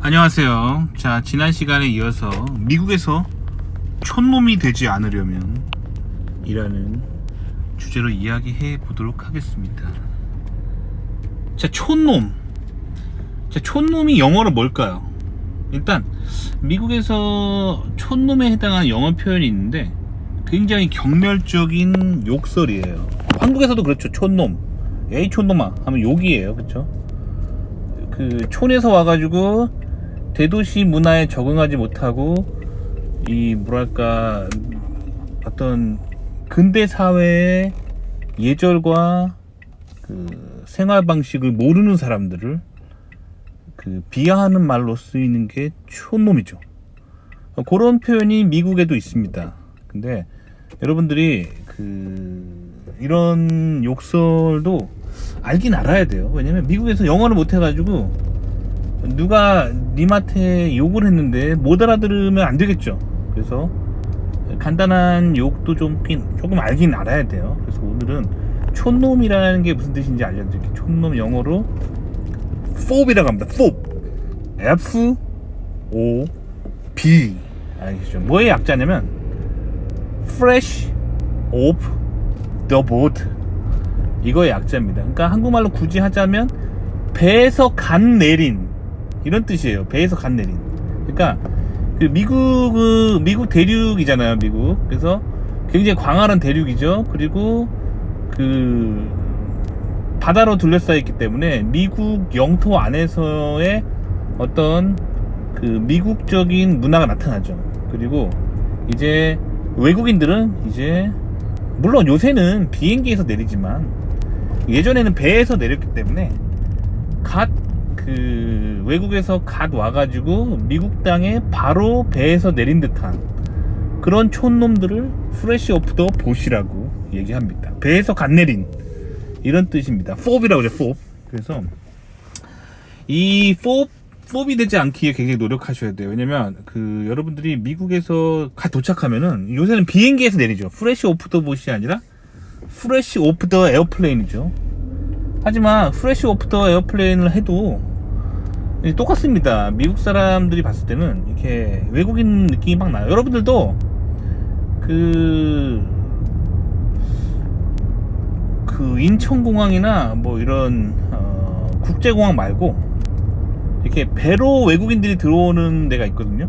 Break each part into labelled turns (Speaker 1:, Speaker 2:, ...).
Speaker 1: 안녕하세요. 자, 지난 시간에 이어서 미국에서 촌놈이 되지 않으려면 이라는 주제로 이야기해 보도록 하겠습니다. 자, 촌놈. 자, 촌놈이 영어로 뭘까요? 일단 미국에서 촌놈에 해당하는 영어 표현이 있는데 굉장히 경멸적인 욕설이에요. 한국에서도 그렇죠. 촌놈. 에이 촌놈아 하면 욕이에요. 그렇죠? 그 촌에서 와가지고 대도시 문화에 적응하지 못하고 이 뭐랄까 어떤 근대 사회의 예절과 그 생활 방식을 모르는 사람들을 그 비하하는 말로 쓰이는 게 촌놈이죠. 그런 표현이 미국에도 있습니다. 근데 여러분들이 그 이런 욕설도 알긴 알아야 돼요. 왜냐면 미국에서 영어를 못 해가지고 누가 님한테 욕을 했는데 못 알아들으면 안 되겠죠. 그래서 간단한 욕도 조금 알긴 알아야 돼요. 그래서 오늘은 촌놈이라는 게 무슨 뜻인지 알려드릴게요. 촌놈 영어로 FOB이라고 합니다. FOB F-O-B 알겠죠? 뭐의 약자냐면 Fresh off the boat 이거의 약자입니다. 그러니까 한국말로 굳이 하자면 배에서 간 내린 이런 뜻이에요. 배에서 간 내린. 그러니까 그 미국 대륙이잖아요. 미국. 그래서 굉장히 광활한 대륙이죠. 그리고 그 바다로 둘러싸여 있기 때문에 미국 영토 안에서의 어떤 그 미국적인 문화가 나타나죠. 그리고 이제 외국인들은 이제 물론 요새는 비행기에서 내리지만 예전에는 배에서 내렸기 때문에 그 외국에서 갓 와가지고 미국 땅에 바로 배에서 내린 듯한 그런 촌놈들을 프레시 오프 더 보시라고 얘기합니다. 배에서 갓 내린 이런 뜻입니다. FOB이라고 그래요. FOB. 그래서 이 FOB이 되지 않기에 굉장히 노력하셔야 돼요. 왜냐면 그 여러분들이 미국에서 갓 도착하면은 요새는 비행기에서 내리죠. 프레시 오프 더 보시 아니라 프레시 오프 더 에어플레인이죠. 하지만 프레시 오프 더 에어플레인을 해도 똑같습니다. 미국 사람들이 봤을 때는 이렇게 외국인 느낌이 막 나요. 여러분들도 그 인천공항이나 뭐 이런 국제공항 말고 이렇게 배로 외국인들이 들어오는 데가 있거든요.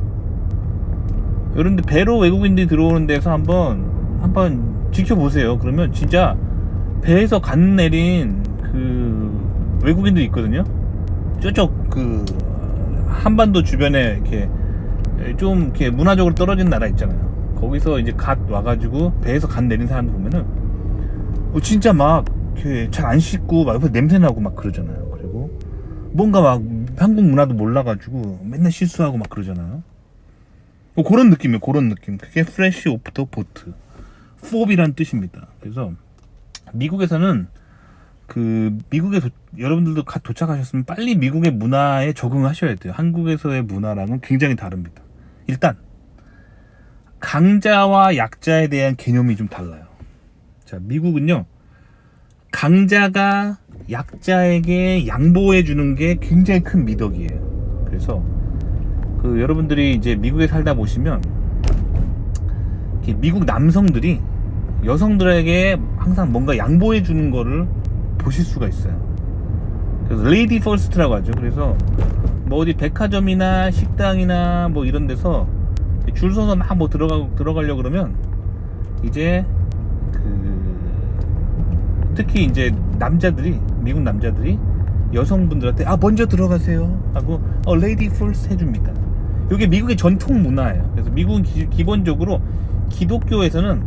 Speaker 1: 여러분들 배로 외국인들이 들어오는 데서 한번 지켜보세요. 그러면 진짜 배에서 간 내린 그 외국인들이 있거든요. 저쪽 그 한반도 주변에 이렇게 좀 이렇게 문화적으로 떨어진 나라 있잖아요. 거기서 이제 갓 와가지고 배에서 간 내린 사람들 보면은 진짜 막 이렇게 잘 안 씻고 막 냄새 나고 막 그러잖아요. 그리고 뭔가 막 한국 문화도 몰라가지고 맨날 실수하고 막 그러잖아요. 그런 느낌이에요. 그런 느낌. 그게 프레시 오프 더 보트 FOB이라는 뜻입니다. 그래서 미국에서는 미국에 여러분들도 갓 도착하셨으면 빨리 미국의 문화에 적응하셔야 돼요. 한국에서의 문화랑은 굉장히 다릅니다. 일단 강자와 약자에 대한 개념이 좀 달라요. 자, 미국은요 강자가 약자에게 양보해 주는 게 굉장히 큰 미덕이에요. 그래서 여러분들이 이제 미국에 살다 보시면 미국 남성들이 여성들에게 항상 뭔가 양보해 주는 거를 보실 수가 있어요. 그래서 레이디 퍼스트라고 하죠. 그래서 뭐 어디 백화점이나 식당이나 뭐 이런 데서 줄 서서 막 뭐 들어가려고 그러면 이제 특히 이제 미국 남자들이 여성분들한테 먼저 들어가세요 하고 레이디 퍼스트 해줍니다. 이게 미국의 전통 문화예요. 그래서 미국은 기본적으로 기독교에서는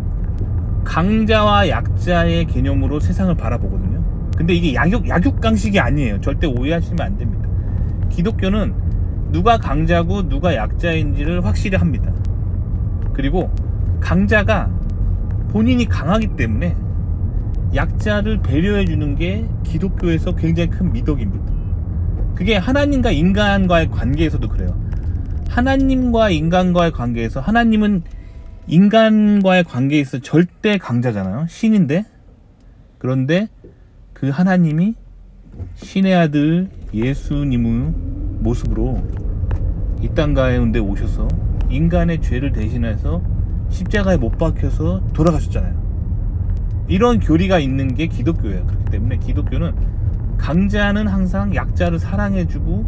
Speaker 1: 강자와 약자의 개념으로 세상을 바라보거든요. 근데 이게 약육강식이 아니에요. 절대 오해하시면 안 됩니다. 기독교는 누가 강자고 누가 약자인지를 확실히 합니다. 그리고 강자가 본인이 강하기 때문에 약자를 배려해 주는 게 기독교에서 굉장히 큰 미덕입니다. 그게 하나님과 인간과의 관계에서도 그래요. 하나님과 인간과의 관계에서 하나님은 인간과의 관계에서 절대 강자잖아요. 신인데. 그런데 그 하나님이 신의 아들 예수님의 모습으로 이 땅 가운데 오셔서 인간의 죄를 대신해서 십자가에 못 박혀서 돌아가셨잖아요. 이런 교리가 있는 게 기독교예요. 그렇기 때문에 기독교는 강자는 항상 약자를 사랑해주고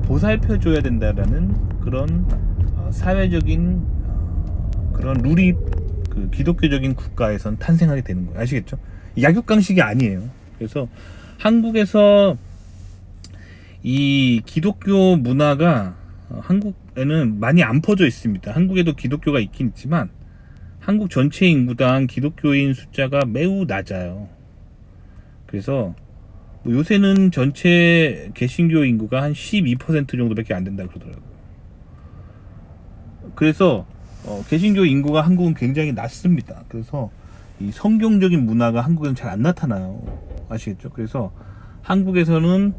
Speaker 1: 보살펴줘야 된다라는 그런 사회적인 그런 룰이 그 기독교적인 국가에선 탄생하게 되는 거예요. 아시겠죠? 약육강식이 아니에요. 그래서 한국에서 이 기독교 문화가 한국에는 많이 안 퍼져 있습니다. 한국에도 기독교가 있긴 있지만 한국 전체 인구당 기독교인 숫자가 매우 낮아요. 그래서 뭐 요새는 전체 개신교 인구가 한 12% 정도밖에 안 된다 그러더라고요. 그래서 개신교 인구가 한국은 굉장히 낮습니다. 그래서 이 성경적인 문화가 한국에는 잘 안 나타나요. 아시겠죠? 그래서 한국에서는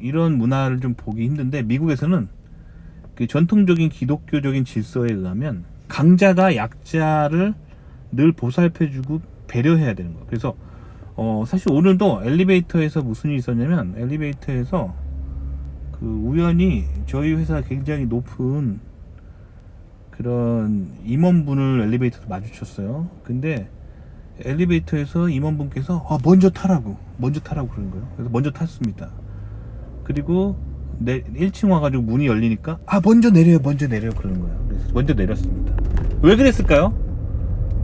Speaker 1: 이런 문화를 좀 보기 힘든데, 미국에서는 그 전통적인 기독교적인 질서에 의하면 강자가 약자를 늘 보살펴주고 배려해야 되는 거예요. 그래서 사실 오늘도 엘리베이터에서 무슨 일이 있었냐면, 엘리베이터에서 우연히 저희 회사 굉장히 높은 그런 임원분을 엘리베이터에서 마주쳤어요. 근데 엘리베이터에서 임원분께서 먼저 타라고 그러는 거예요. 그래서 먼저 탔습니다. 그리고 1층 와가지고 문이 열리니까 먼저 내려요 그러는 거예요. 그래서 먼저 내렸습니다. 왜 그랬을까요?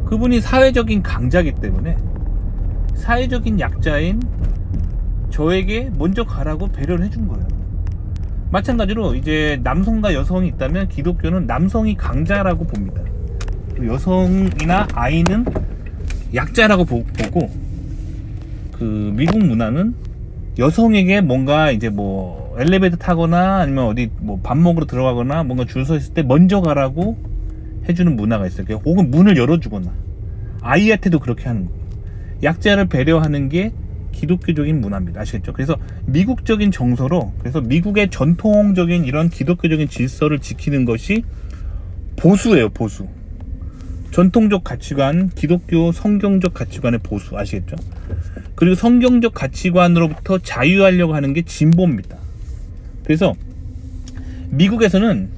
Speaker 1: 그분이 사회적인 강자이기 때문에 사회적인 약자인 저에게 먼저 가라고 배려를 해준 거예요. 마찬가지로 이제 남성과 여성이 있다면 기독교는 남성이 강자라고 봅니다. 여성이나 아이는 약자라고 보고, 미국 문화는 여성에게 뭔가 이제 뭐 엘리베이터 타거나 아니면 어디 뭐 밥 먹으러 들어가거나 뭔가 줄 서 있을 때 먼저 가라고 해주는 문화가 있어요. 혹은 문을 열어주거나 아이한테도 그렇게 하는 거예요. 약자를 배려하는 게 기독교적인 문화입니다. 아시겠죠? 그래서 미국적인 정서로, 그래서 미국의 전통적인 이런 기독교적인 질서를 지키는 것이 보수예요. 보수. 전통적 가치관, 기독교 성경적 가치관의 보수. 아시겠죠? 그리고 성경적 가치관으로부터 자유하려고 하는 게 진보입니다. 그래서 미국에서는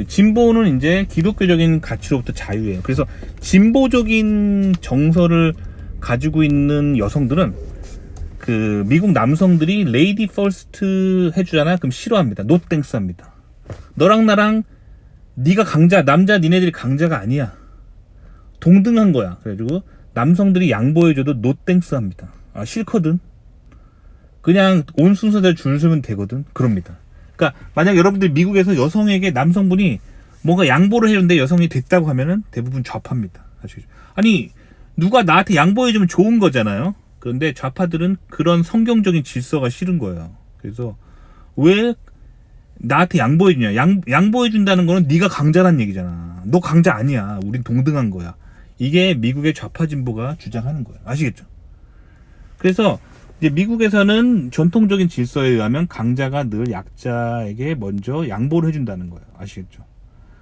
Speaker 1: 진보는 이제 기독교적인 가치로부터 자유예요. 그래서 진보적인 정서를 가지고 있는 여성들은 미국 남성들이 레이디 퍼스트 해주잖아. 그럼 싫어합니다. 노 땡스 합니다. 너랑 나랑 네가 강자, 남자 니네들이 강자가 아니야. 동등한 거야. 그래가지고 남성들이 양보해줘도 노 땡스 합니다. 싫거든. 그냥 온 순서대로 줄 서면 되거든. 그럽니다. 그러니까 만약 여러분들 미국에서 여성에게 남성분이 뭔가 양보를 해줬는데 여성이 됐다고 하면은 대부분 좌파입니다. 아시겠죠? 아니, 누가 나한테 양보해주면 좋은 거잖아요. 그런데 좌파들은 그런 성경적인 질서가 싫은 거예요. 그래서 왜 나한테 양보해주냐? 양보해준다는 거는 네가 강자란 얘기잖아. 너 강자 아니야. 우린 동등한 거야. 이게 미국의 좌파 진보가 주장하는 거예요. 아시겠죠? 그래서 이제 미국에서는 전통적인 질서에 의하면 강자가 늘 약자에게 먼저 양보를 해준다는 거예요. 아시겠죠?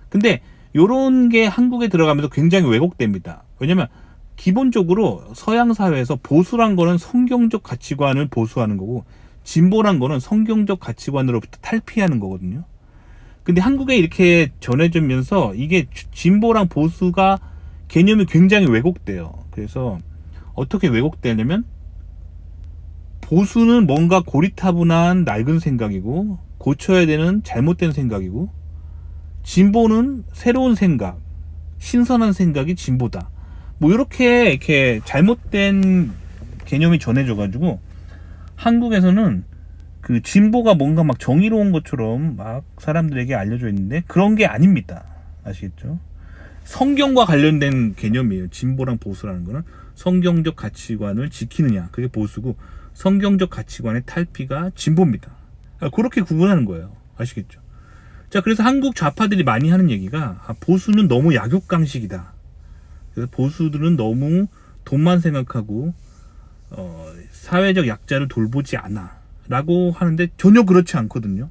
Speaker 1: 근데 요런 게 한국에 들어가면서 굉장히 왜곡됩니다. 왜냐면 기본적으로 서양 사회에서 보수란 거는 성경적 가치관을 보수하는 거고, 진보란 거는 성경적 가치관으로부터 탈피하는 거거든요. 근데 한국에 이렇게 전해지면서 이게 진보랑 보수가 개념이 굉장히 왜곡돼요. 그래서 어떻게 왜곡되냐면, 보수는 뭔가 고리타분한 낡은 생각이고 고쳐야 되는 잘못된 생각이고, 진보는 새로운 생각, 신선한 생각이 진보다. 뭐 이렇게 잘못된 개념이 전해져가지고 한국에서는 진보가 뭔가 막 정의로운 것처럼 막 사람들에게 알려져 있는데 그런 게 아닙니다. 아시겠죠? 성경과 관련된 개념이에요. 진보랑 보수라는 거는 성경적 가치관을 지키느냐, 그게 보수고, 성경적 가치관의 탈피가 진보입니다. 그렇게 구분하는 거예요. 아시겠죠? 자, 그래서 한국 좌파들이 많이 하는 얘기가 보수는 너무 약육강식이다. 그래서 보수들은 너무 돈만 생각하고 사회적 약자를 돌보지 않아 라고 하는데 전혀 그렇지 않거든요.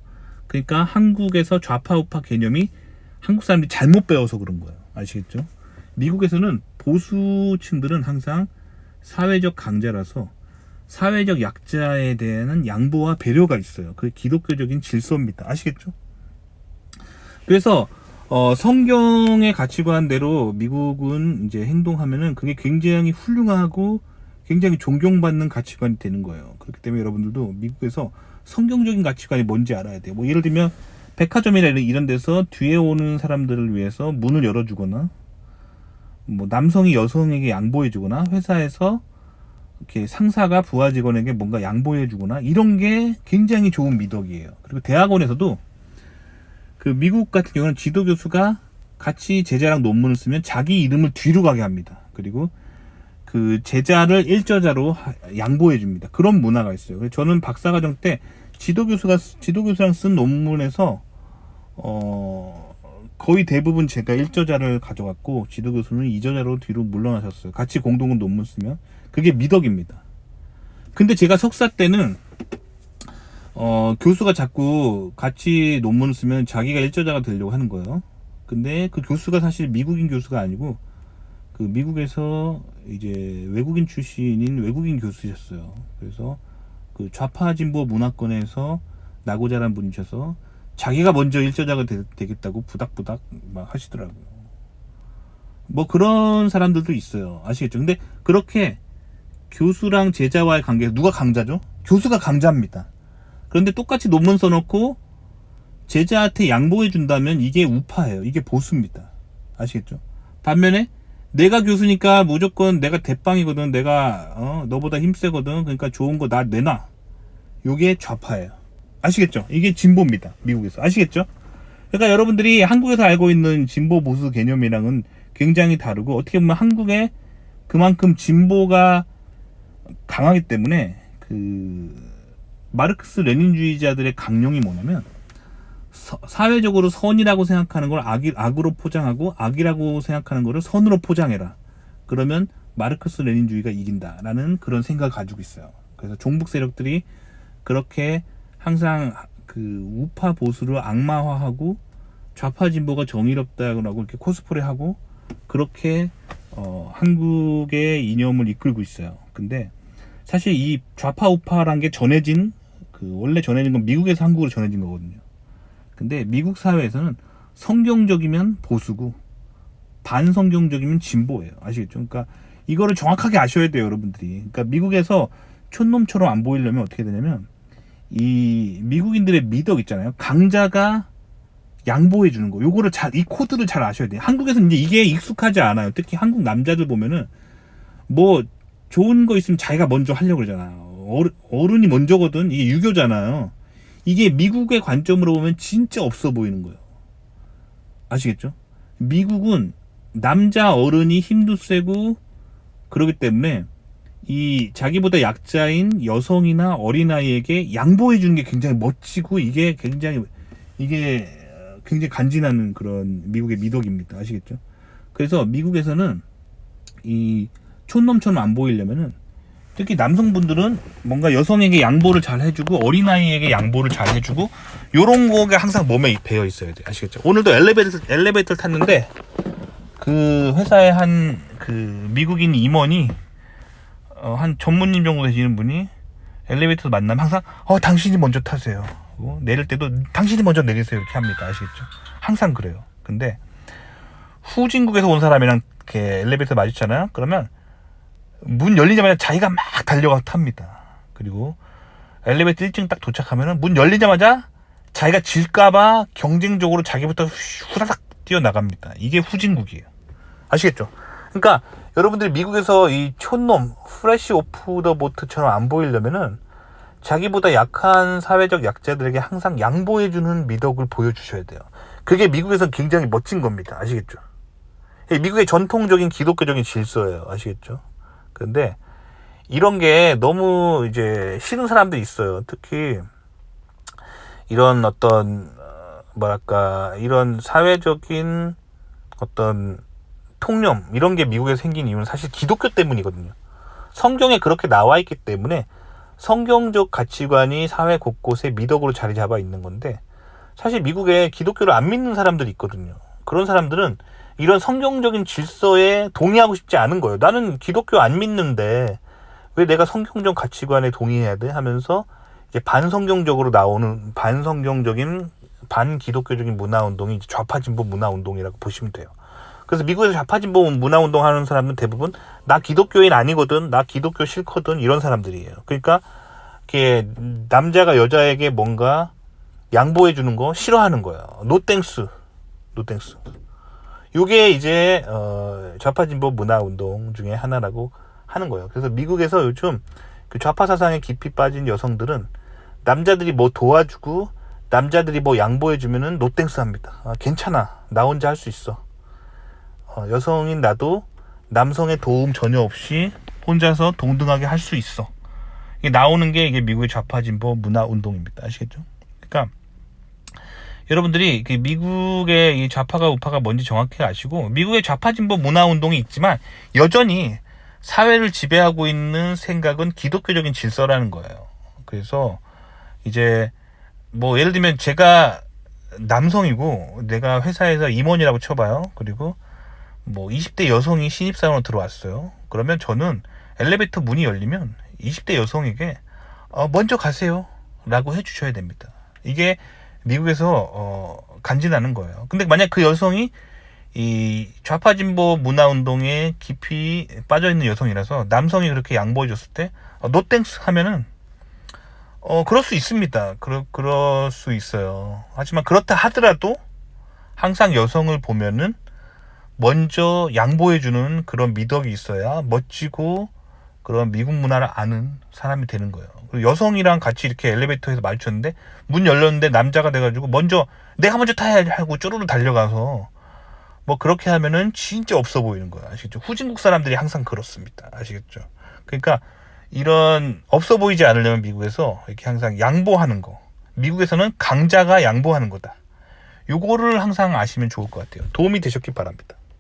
Speaker 1: 그러니까 한국에서 좌파 우파 개념이 한국 사람들이 잘못 배워서 그런 거예요. 아시겠죠? 미국에서는 보수층들은 항상 사회적 강자라서 사회적 약자에 대한 양보와 배려가 있어요. 그게 기독교적인 질서입니다. 아시겠죠? 그래서 성경의 가치관대로 미국은 이제 행동하면은 그게 굉장히 훌륭하고 굉장히 존경받는 가치관이 되는 거예요. 그렇기 때문에 여러분들도 미국에서 성경적인 가치관이 뭔지 알아야 돼요. 뭐 예를 들면 백화점이나 이런 데서 뒤에 오는 사람들을 위해서 문을 열어주거나, 뭐 남성이 여성에게 양보해주거나, 회사에서 이렇게 상사가 부하 직원에게 뭔가 양보해주거나, 이런 게 굉장히 좋은 미덕이에요. 그리고 대학원에서도 그 미국 같은 경우는 지도 교수가 같이 제자랑 논문을 쓰면 자기 이름을 뒤로 가게 합니다. 그리고 그 제자를 일저자로 양보해 줍니다. 그런 문화가 있어요. 그래서 저는 박사과정 때 지도 교수랑 쓴 논문에서 거의 대부분 제가 일저자를 가져갔고, 지도 교수는 이저자로 뒤로 물러나셨어요. 같이 공동 논문 쓰면 그게 미덕입니다. 근데 제가 석사 때는 교수가 자꾸 같이 논문을 쓰면 자기가 일저자가 되려고 하는 거예요. 근데 그 교수가 사실 미국인 교수가 아니고 그 미국에서 이제 외국인 출신인 외국인 교수셨어요. 그래서 그 좌파 진보 문화권에서 나고 자란 분이셔서 자기가 먼저 일저자가 되겠다고 부닥부닥 막 하시더라고요. 뭐 그런 사람들도 있어요. 아시겠죠? 근데 그렇게 교수랑 제자와의 관계에서 누가 강자죠? 교수가 강자입니다. 그런데 똑같이 논문 써놓고 제자한테 양보해 준다면 이게 우파예요. 이게 보수입니다. 아시겠죠? 반면에 내가 교수니까 무조건 내가 대빵이거든, 내가 너보다 힘세거든, 그러니까 좋은 거 나 내놔, 요게 좌파예요. 아시겠죠? 이게 진보입니다. 미국에서. 아시겠죠? 그러니까 여러분들이 한국에서 알고 있는 진보 보수 개념이랑은 굉장히 다르고, 어떻게 보면 한국에 그만큼 진보가 강하기 때문에 그 마르크스 레닌주의자들의 강령이 뭐냐면, 사회적으로 선이라고 생각하는 걸 악으로 포장하고, 악이라고 생각하는 거를 선으로 포장해라. 그러면 마르크스 레닌주의가 이긴다라는 그런 생각을 가지고 있어요. 그래서 종북 세력들이 그렇게 항상 그 우파 보수를 악마화하고 좌파 진보가 정의롭다고 이렇게 코스프레하고, 그렇게 한국의 이념을 이끌고 있어요. 근데 사실 이 좌파 우파란 게 원래 전해진 건 미국에서 한국으로 전해진 거거든요. 근데 미국 사회에서는 성경적이면 보수고 반성경적이면 진보예요. 아시겠죠? 그러니까 이거를 정확하게 아셔야 돼요, 여러분들이. 그러니까 미국에서 촌놈처럼 안 보이려면 어떻게 되냐면, 이 미국인들의 미덕 있잖아요. 강자가 양보해 주는 거. 요거를 이 코드를 잘 아셔야 돼요. 한국에서는 이제 이게 익숙하지 않아요. 특히 한국 남자들 보면은 뭐 좋은 거 있으면 자기가 먼저 하려고 그러잖아요. 어른이 먼저거든. 이게 유교잖아요. 이게 미국의 관점으로 보면 진짜 없어 보이는 거예요. 아시겠죠? 미국은 남자 어른이 힘도 세고 그러기 때문에 이 자기보다 약자인 여성이나 어린아이에게 양보해 주는 게 굉장히 멋지고, 이게 굉장히 간지나는 그런 미국의 미덕입니다. 아시겠죠? 그래서 미국에서는 이 촌놈처럼 안 보이려면은, 특히 남성분들은 뭔가 여성에게 양보를 잘 해주고 어린아이에게 양보를 잘 해주고, 요런 거가 항상 몸에 배어 있어야 돼. 아시겠죠? 오늘도 엘리베이터를 탔는데, 그 회사에 한 그 미국인 임원이 한 전무님 정도 되시는 분이 엘리베이터에서 만나면 항상 당신이 먼저 타세요. 내릴 때도 당신이 먼저 내리세요. 이렇게 합니다. 아시겠죠? 항상 그래요. 근데 후진국에서 온 사람이랑 이렇게 엘리베이터 마주치잖아요. 그러면 문 열리자마자 자기가 막 달려가 탑니다. 그리고 엘리베이터 1층 딱 도착하면은 문 열리자마자 자기가 질까봐 경쟁적으로 자기부터 후다닥 뛰어나갑니다. 이게 후진국이에요. 아시겠죠? 그러니까 여러분들이 미국에서 이 촌놈, 프레시 오프 더 보트처럼 안 보이려면은 자기보다 약한 사회적 약자들에게 항상 양보해주는 미덕을 보여주셔야 돼요. 그게 미국에서 굉장히 멋진 겁니다. 아시겠죠? 미국의 전통적인 기독교적인 질서예요. 아시겠죠? 근데 이런 게 너무 이제 싫은 사람들이 있어요. 특히 이런 어떤 이런 사회적인 어떤 통념, 이런 게 미국에 생긴 이유는 사실 기독교 때문이거든요. 성경에 그렇게 나와 있기 때문에 성경적 가치관이 사회 곳곳에 미덕으로 자리 잡아 있는 건데, 사실 미국에 기독교를 안 믿는 사람들이 있거든요. 그런 사람들은 이런 성경적인 질서에 동의하고 싶지 않은 거예요. 나는 기독교 안 믿는데 왜 내가 성경적 가치관에 동의해야 돼? 하면서 이제 반성경적으로 나오는 반성경적인 반기독교적인 문화운동이 좌파진보 문화운동이라고 보시면 돼요. 그래서 미국에서 좌파진보 문화운동 하는 사람은 대부분 나 기독교인 아니거든, 나 기독교 싫거든, 이런 사람들이에요. 그러니까 이렇게 남자가 여자에게 뭔가 양보해 주는 거 싫어하는 거예요. 노땡스. 요게 이제 좌파진보 문화운동 중에 하나라고 하는 거예요. 그래서 미국에서 요즘 그 좌파 사상에 깊이 빠진 여성들은 남자들이 뭐 도와주고 남자들이 뭐 양보해 주면은 노땡스 합니다. 괜찮아, 나 혼자 할 수 있어. 여성인 나도 남성의 도움 전혀 없이 혼자서 동등하게 할 수 있어. 이게 나오는 게 이게 미국의 좌파진보 문화운동입니다. 아시겠죠? 그러니까 여러분들이 미국의 이 좌파가 우파가 뭔지 정확히 아시고, 미국의 좌파진보 문화운동이 있지만 여전히 사회를 지배하고 있는 생각은 기독교적인 질서라는 거예요. 그래서 이제 뭐 예를 들면 제가 남성이고 내가 회사에서 임원이라고 쳐봐요. 그리고 뭐 20대 여성이 신입사원으로 들어왔어요. 그러면 저는 엘리베이터 문이 열리면 20대 여성에게 먼저 가세요 라고 해주셔야 됩니다. 이게 미국에서 간지나는 거예요. 근데 만약 그 여성이 이 좌파진보 문화운동에 깊이 빠져있는 여성이라서 남성이 그렇게 양보해줬을 때 노땡스 하면은 그럴 수 있습니다. 그럴 수 있어요. 하지만 그렇다 하더라도 항상 여성을 보면은 먼저 양보해주는 그런 미덕이 있어야 멋지고 그런 미국 문화를 아는 사람이 되는 거예요. 그리고 여성이랑 같이 이렇게 엘리베이터에서 마주쳤는데 문 열렸는데 남자가 돼가지고 내가 먼저 타야 하고 쪼르르 달려가서 뭐 그렇게 하면은 진짜 없어 보이는 거야. 아시겠죠? 후진국 사람들이 항상 그렇습니다. 아시겠죠? 그러니까 이런 없어 보이지 않으려면 미국에서 이렇게 항상 양보하는 거. 미국에서는 강자가 양보하는 거다. 요거를 항상 아시면 좋을 것 같아요. 도움이 되셨길 바랍니다.